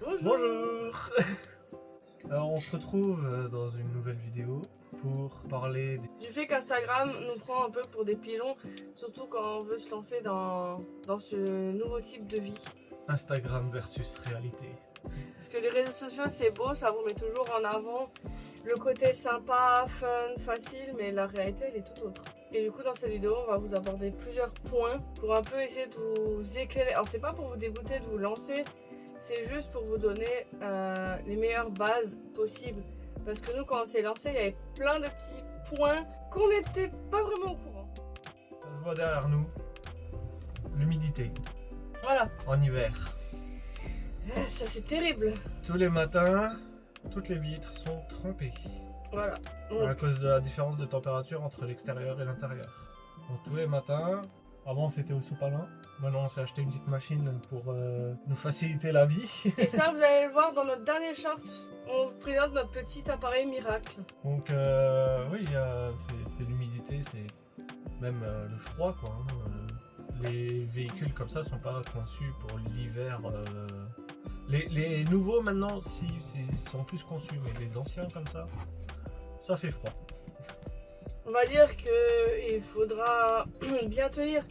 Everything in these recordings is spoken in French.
Bonjour. Bonjour. Alors on se retrouve dans une nouvelle vidéo pour parler Du fait qu'Instagram nous prend un peu pour des pigeons, surtout quand on veut se lancer dans ce nouveau type de vie. Instagram versus réalité. Parce que les réseaux sociaux c'est beau, ça vous met toujours en avant le côté sympa, fun, facile, mais la réalité elle est tout autre. Et du coup dans cette vidéo on va vous aborder plusieurs points pour un peu essayer de vous éclairer. Alors c'est pas pour vous dégoûter de vous lancer, c'est juste pour vous donner les meilleures bases possibles. Parce que nous quand on s'est lancé il y avait plein de petits points qu'on n'était pas vraiment au courant. Ça se voit derrière nous. L'humidité Voilà, en hiver. ça c'est terrible. Tous les matins, toutes les vitres sont trempées. Voilà. À cause de la différence de température entre l'extérieur et l'intérieur. Donc tous les matins, avant c'était au sopalin. Maintenant on s'est acheté une petite machine pour nous faciliter la vie. Et ça vous allez le voir dans notre dernier short. On vous présente notre petit appareil miracle. Donc oui, c'est l'humidité, c'est même le froid quoi. Les véhicules comme ça sont pas conçus pour l'hiver. Les nouveaux maintenant, si, sont plus conçus, mais les anciens comme ça fait froid. On va dire qu'il faudra bien tenir.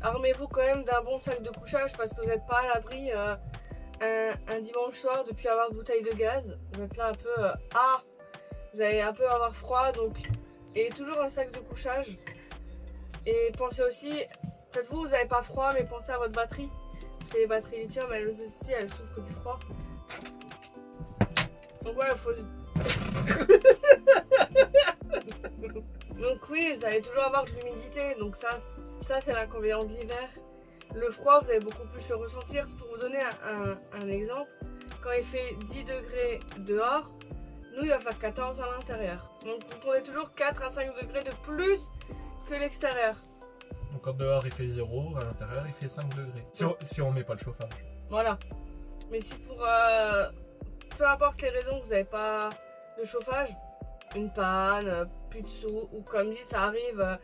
Armez-vous quand même d'un bon sac de couchage parce que vous n'êtes pas à l'abri un dimanche soir depuis avoir une bouteille de gaz. Vous êtes là un peu vous allez un peu avoir froid, donc et toujours un sac de couchage. Et pensez aussi, peut-être vous n'avez pas froid, mais pensez à votre batterie parce que les batteries lithium elles aussi elles souffrent du froid. Donc ouais, il faut donc oui, vous allez toujours avoir de l'humidité, donc ça c'est l'inconvénient de l'hiver. Le froid, vous allez beaucoup plus le ressentir. Pour vous donner un exemple, quand il fait 10 degrés dehors, nous il va faire 14 à l'intérieur. Donc vous prenez toujours 4 à 5 degrés de plus que l'extérieur. Donc quand dehors il fait 0, à l'intérieur il fait 5 degrés. Si on met pas le chauffage. Voilà. Mais si pour peu importe les raisons que vous n'avez pas de chauffage, une panne, plus de sous, ou comme dit ça arrive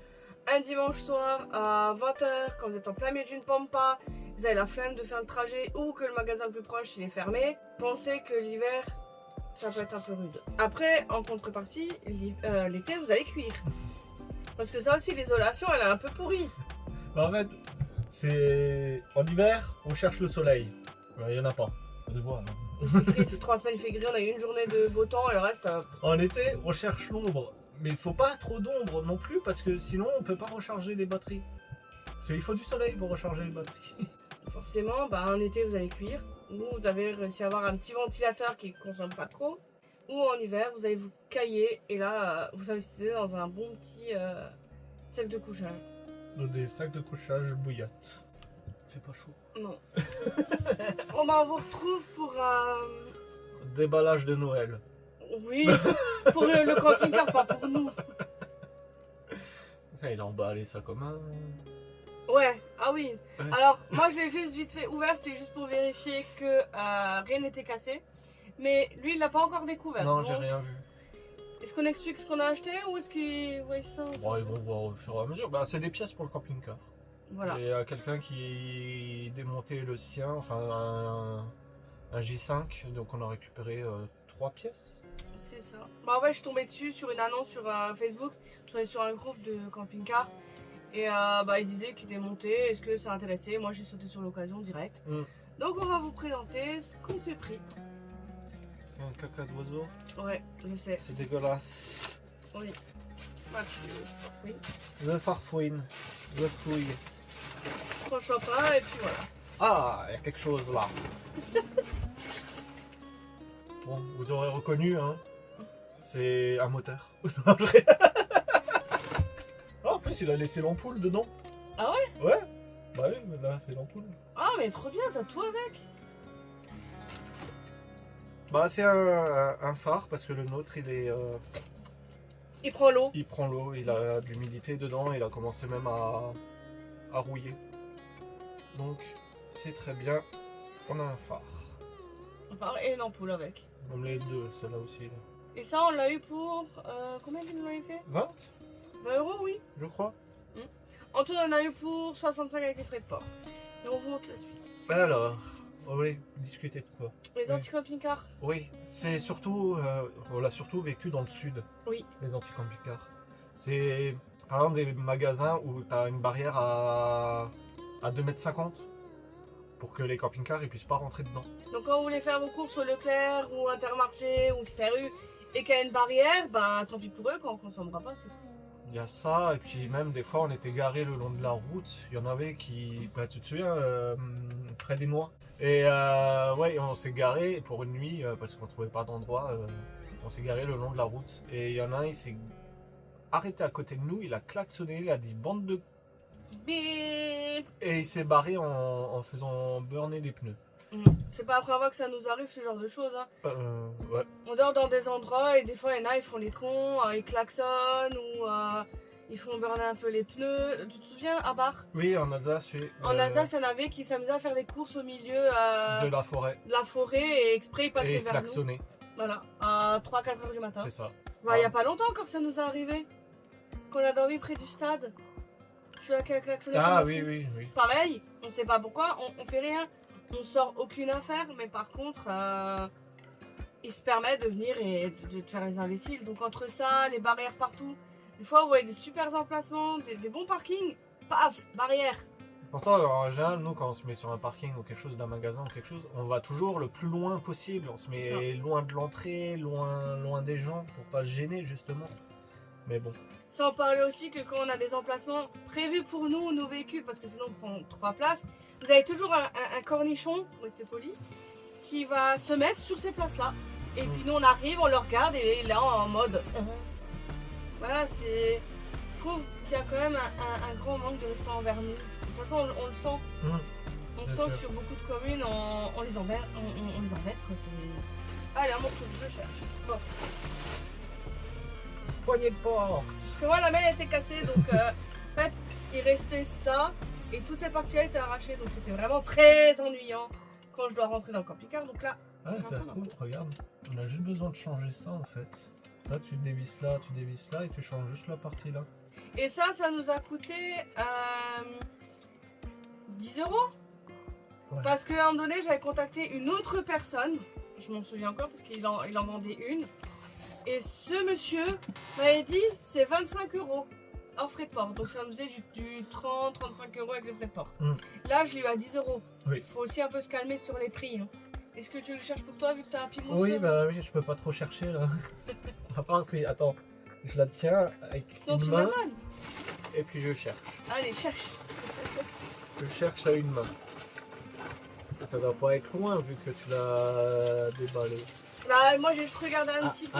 un dimanche soir à 20h quand vous êtes en plein milieu d'une pampa, vous avez la flemme de faire le trajet ou que le magasin le plus proche il est fermé, pensez que l'hiver ça peut être un peu rude. Après en contrepartie, l'été vous allez cuire. Parce que ça aussi l'isolation elle est un peu pourrie. En fait, c'est en hiver on cherche le soleil. Il y en a pas, ça se voit. Il fait gris, sur 3 semaines il fait gris, on a eu une journée de beau temps et le reste... En été on cherche l'ombre. Mais il faut pas trop d'ombre non plus parce que sinon on peut pas recharger les batteries. Parce qu'il faut du soleil pour recharger les batteries. Forcément, en été vous allez cuire. Vous avez réussi à avoir un petit ventilateur qui ne consomme pas trop. Ou en hiver vous allez vous cailler et là vous investissez dans un bon petit sac de couchage. Des sacs de couchage bouillotte. Fait pas chaud. Non. On vous retrouve pour Déballage de Noël. oui, pour le camping-car, pas pour nous. Ça, il a emballé ça comme un... Ouais, ah oui. Ouais. Alors, moi je l'ai juste vite fait ouvert, c'était juste pour vérifier que rien n'était cassé. Mais lui, il l'a pas encore découvert. Non, j'ai rien vu. Est-ce qu'on explique ce qu'on a acheté ou est-ce qu'il voit ça? Bon, ils vont voir au fur et à mesure. Bah, c'est des pièces pour le camping-car. Voilà. Il y a quelqu'un qui démontait le sien, enfin un J5, donc on a récupéré 3 pièces. C'est ça. En fait, je suis tombée dessus sur une annonce sur Facebook. Je tombée sur un groupe de camping-car. Et il disait qu'il démontait. Est-ce que ça intéressait? Moi, j'ai sauté sur l'occasion direct. Donc, on va vous présenter ce qu'on s'est pris. Un caca d'oiseau. Ouais, je sais. C'est dégueulasse. Oui. Oui. Le farfouine. Le fouille. Franchement pas, et puis voilà. Ah, il y a quelque chose là. Bon, vous aurez reconnu, hein. C'est un moteur. Ah, en plus, il a laissé l'ampoule dedans. Ah ouais? Ouais. Bah oui, mais là, c'est l'ampoule. Ah, mais trop bien, t'as tout avec. Bah, c'est un phare parce que le nôtre, il est. Il prend l'eau. Il prend l'eau, il a de l'humidité dedans, il a commencé même à rouiller. Donc, c'est très bien. On a un phare. Et une ampoule avec. Même les deux, ceux-là aussi. Là. Et ça, on l'a eu pour. Combien vous l'avez fait? 20, 20 €, oui. je crois. En tout, on en a eu pour 65 avec les frais de port. Et on vous montre la suite. Alors, Oui, discuter de quoi? Les Oui. anti-camping-cars. Oui, c'est surtout, on l'a surtout vécu dans le sud, Oui. les anti-camping-cars. C'est par exemple des magasins où tu as une barrière à 2,50 m pour que les camping-cars ils puissent pas rentrer dedans. Donc quand vous voulez faire vos courses au Leclerc ou Intermarché ou Super U et qu'il y a une barrière, bah tant pis pour eux, quand on consommera pas, c'est tout. Il y a ça, et puis même des fois on était garés le long de la route. Il y en avait qui. Bah, tu te souviens, près des Noix. Et ouais, on s'est garé pour une nuit parce qu'on trouvait pas d'endroit. On s'est garé le long de la route. Et il y en a un, il s'est arrêté à côté de nous, il a klaxonné, il a dit bande de. Bip. Et il s'est barré en faisant burner des pneus. C'est pas la première fois que ça nous arrive ce genre de choses. Hein. Ouais. On dort dans des endroits et des fois il y en a, ils font les cons, ils klaxonnent ou ils font burner un peu les pneus. Tu te souviens à Bar? Oui, en Alsace, oui. En Alsace, il y en avait qui s'amusaient à faire des courses au milieu de la forêt. de la forêt et exprès ils passaient Et vers klaxonner. nous. Voilà, à 3-4 heures du matin. C'est ça. Bah, il y a pas longtemps quand ça nous est arrivé. Qu'on a dormi près du stade. Tu as klaxonné. Ah comme un oui, fou. oui. Pareil, on sait pas pourquoi, on fait rien. On sort aucune affaire, mais par contre, il se permet de venir et de faire les imbéciles. Donc entre ça, les barrières partout, des fois vous voyez des super emplacements, des bons parkings, paf, barrière. Pourtant, en général, nous, quand on se met sur un parking ou quelque chose, d'un magasin ou quelque chose, on va toujours le plus loin possible. On se met loin de l'entrée, loin des gens, pour pas se gêner, justement. Mais bon. Sans parler aussi que quand on a des emplacements prévus pour nous, nos véhicules, parce que sinon on prend 3 places, vous avez toujours un cornichon, pour rester poli, qui va se mettre sur ces places-là. Et puis nous on arrive, on le regarde et il est là en mode... Voilà, c'est... Je trouve qu'il y a quand même un grand manque de respect envers nous. De toute façon, on le sent. On sent que sur beaucoup de communes, on les embête. On les embête, quoi. Allez, à mon tour, je cherche. Bon. Poignée de porte. Parce que moi, la mêle était cassée, donc en fait, il restait ça. Et toute cette partie-là était arrachée, donc c'était vraiment très ennuyant quand je dois rentrer dans le camping-car. Donc là, ouais, ça se trouve, regarde, on a juste besoin de changer ça en fait. Là, tu dévisses là et tu changes juste la partie là. Et ça nous a coûté 10 €. Ouais. Parce qu'à un moment donné, j'avais contacté une autre personne. Je m'en souviens encore parce qu'il en vendait une. Et ce monsieur m'avait dit c'est 25 € hors frais de port. Donc ça nous faisait du 30-35 € avec les frais de port. Là, je l'ai eu à 10 €. Oui. Faut aussi un peu se calmer sur les prix. Hein. Est-ce que tu le cherches pour toi vu que t'as un piment? Oui, bah oui, je peux pas trop chercher là. À part si. Attends, je la tiens avec non, une tu main. Et puis je cherche. Allez, cherche. Je cherche à une main. Ça doit pas être loin vu que tu l'as déballé. Bah, moi j'ai juste regardé un petit peu.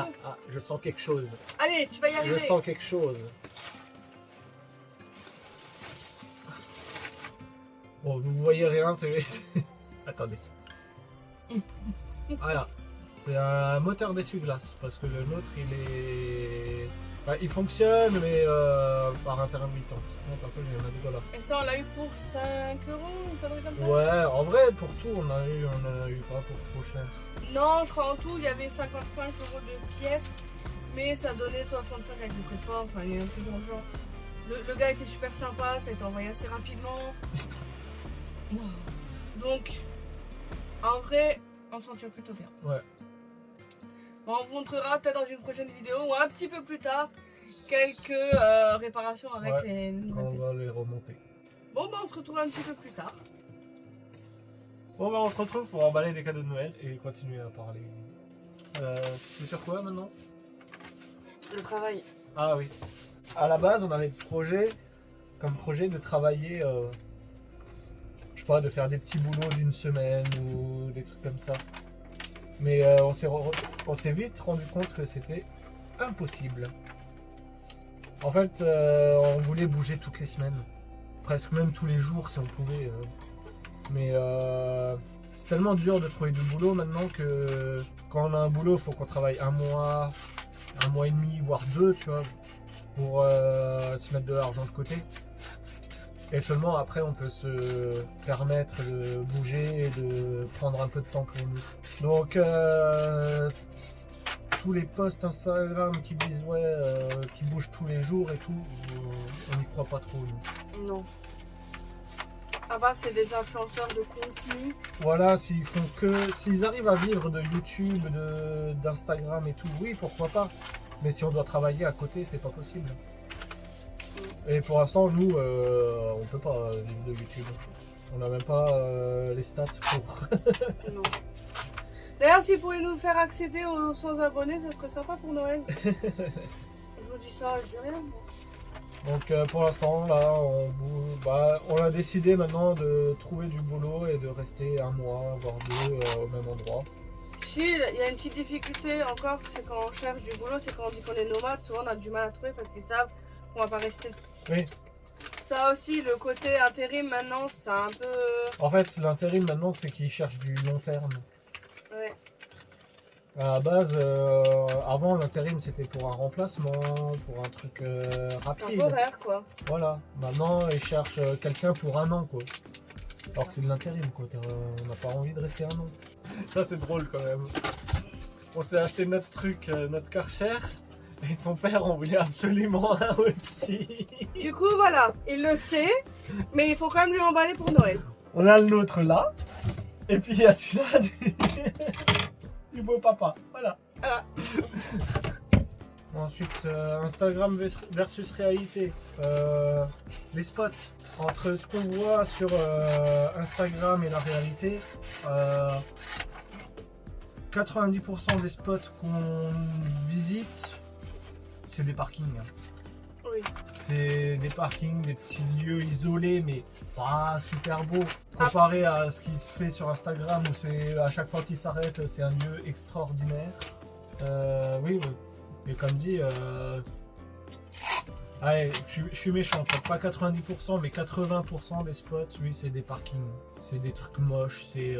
Je sens quelque chose. Allez, tu vas y arriver. Je sens quelque chose. Bon, vous voyez rien, c'est... Attendez. Voilà. C'est un moteur d'essuie-glace parce que le nôtre il est... Bah, il fonctionne mais par intermittence. Par contre, il y en a dégueulasse. Et ça on l'a eu pour 5 € ou une connerie comme ça? Ouais, en vrai pour tout on a eu pas pour trop cher. Non, je crois en tout il y avait 55 € de pièces, mais ça donnait 65 avec le frais de port, enfin il y a un truc dans le genre. Le gars était super sympa, ça a été envoyé assez rapidement. Donc, en vrai, on s'en tire plutôt bien. Ouais. Bon, on vous montrera peut-être dans une prochaine vidéo ou un petit peu plus tard quelques réparations avec les nouvelles pièces. On va les remonter. Bon, bah on se retrouve un petit peu plus tard. Bon, bah on se retrouve pour emballer des cadeaux de Noël et continuer à parler. C'est sur quoi maintenant? Le travail. Ah oui. À la base, on avait comme projet de travailler, je sais pas, de faire des petits boulots d'une semaine ou des trucs comme ça. Mais on s'est vite rendu compte que c'était impossible. En fait, on voulait bouger toutes les semaines, presque même tous les jours si on pouvait. Mais c'est tellement dur de trouver du boulot maintenant que quand on a un boulot, il faut qu'on travaille un mois et demi, voire 2, tu vois, pour se mettre de l'argent de côté. Et seulement après, on peut se permettre de bouger et de prendre un peu de temps pour nous. Donc, tous les posts Instagram qui disent qui bougent tous les jours et tout, on n'y croit pas trop, nous. Non. À part c'est des influenceurs de contenu. Voilà, s'ils arrivent à vivre de YouTube, d'Instagram et tout, oui, pourquoi pas. Mais si on doit travailler à côté, c'est pas possible. Et pour l'instant, nous, on peut pas vivre de YouTube. On n'a même pas les stats pour. Non. D'ailleurs, si vous pouvez nous faire accéder aux 100 abonnés, ça serait sympa pour Noël. Je vous dis ça, je dis rien. Moi. Donc pour l'instant, là, on a décidé maintenant de trouver du boulot et de rester un mois, voire deux, au même endroit. Si, il y a une petite difficulté encore, c'est quand on cherche du boulot, c'est quand on dit qu'on est nomade, souvent on a du mal à trouver parce qu'ils savent qu'on va pas rester. Oui. Ça aussi, le côté intérim maintenant, c'est un peu... En fait, l'intérim maintenant, c'est qu'ils cherchent du long terme. Ouais. À la base, avant, l'intérim, c'était pour un remplacement, pour un truc rapide. Temporaire, quoi. Voilà. Maintenant, ils cherchent quelqu'un pour un an, quoi. Alors que c'est de l'intérim, quoi. On n'a pas envie de rester un an. Ça, c'est drôle, quand même. On s'est acheté notre truc, notre Karcher. Et ton père en voulait absolument un aussi. Du coup, voilà, il le sait, mais il faut quand même lui emballer pour Noël. On a le nôtre là. Et puis il y a celui-là du beau papa. Voilà. Voilà. Ensuite, Instagram versus réalité. Les spots. Entre ce qu'on voit sur Instagram et la réalité, 90% des spots qu'on visite, c'est des parkings. Oui. C'est des parkings, des petits lieux isolés, mais pas super beaux. Comparé à ce qui se fait sur Instagram, où c'est à chaque fois qu'il s'arrête, c'est un lieu extraordinaire. Oui, mais comme dit, allez, je suis méchant, peut-être pas 90%, mais 80% des spots, oui, c'est des parkings. C'est des trucs moches, c'est...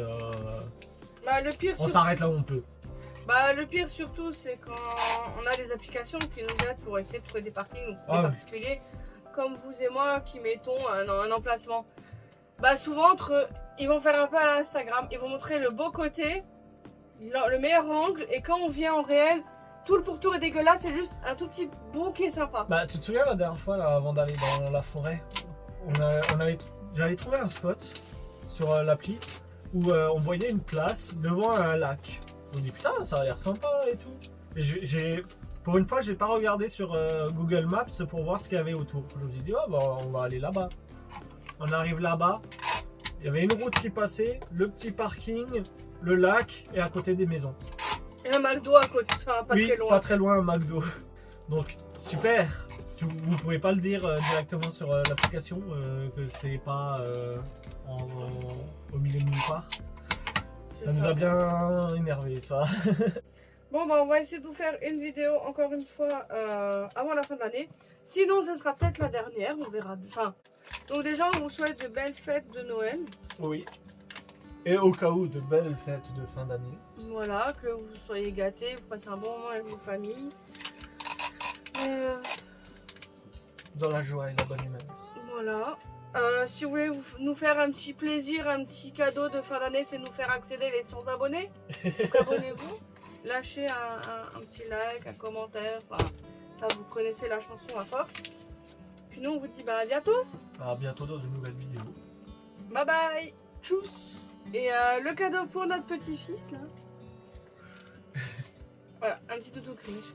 Bah, le pire, on s'arrête là où on peut. Bah, le pire surtout, c'est quand on a des applications qui nous aident pour essayer de trouver des parkings, ou des particuliers, comme vous et moi qui mettons un emplacement. Bah, souvent, ils vont faire un peu à l'Instagram, ils vont montrer le beau côté, le meilleur angle, et quand on vient en réel, tout le pourtour est dégueulasse, c'est juste un tout petit bout qui est sympa. Bah, tu te souviens la dernière fois, là, avant d'aller dans la forêt, j'avais trouvé un spot sur l'appli où on voyait une place devant un lac. Je me dis putain, ça a l'air sympa et tout. Et pour une fois, j'ai pas regardé sur Google Maps pour voir ce qu'il y avait autour. Je me suis dit, oh bah on va aller là-bas. On arrive là-bas, il y avait une route qui passait, le petit parking, le lac et à côté des maisons. Et un McDo à côté, enfin pas très loin. Pas très loin, un McDo. Donc super. Vous pouvez pas le dire directement sur l'application que c'est pas au milieu de nulle part. Ça nous a bien énervé ça. Bon bah on va essayer de vous faire une vidéo encore une fois avant la fin de l'année. Sinon ce sera peut-être la dernière, on verra. Enfin, donc déjà on vous souhaite de belles fêtes de Noël. Oui. Et au cas où de belles fêtes de fin d'année. Voilà, que vous soyez gâtés, vous passez un bon moment avec vos familles. Dans la joie et la bonne humeur. Voilà. Si vous voulez nous faire un petit plaisir, un petit cadeau de fin d'année, c'est nous faire accéder les 100 abonnés. Donc abonnez-vous, lâchez un petit like, un commentaire. Enfin, ça, vous connaissez la chanson à force. Puis nous, on vous dit bah, à bientôt. À bientôt dans une nouvelle vidéo. Bye bye. Tchuss. Et le cadeau pour notre petit-fils là. Voilà, un petit doudou cringe.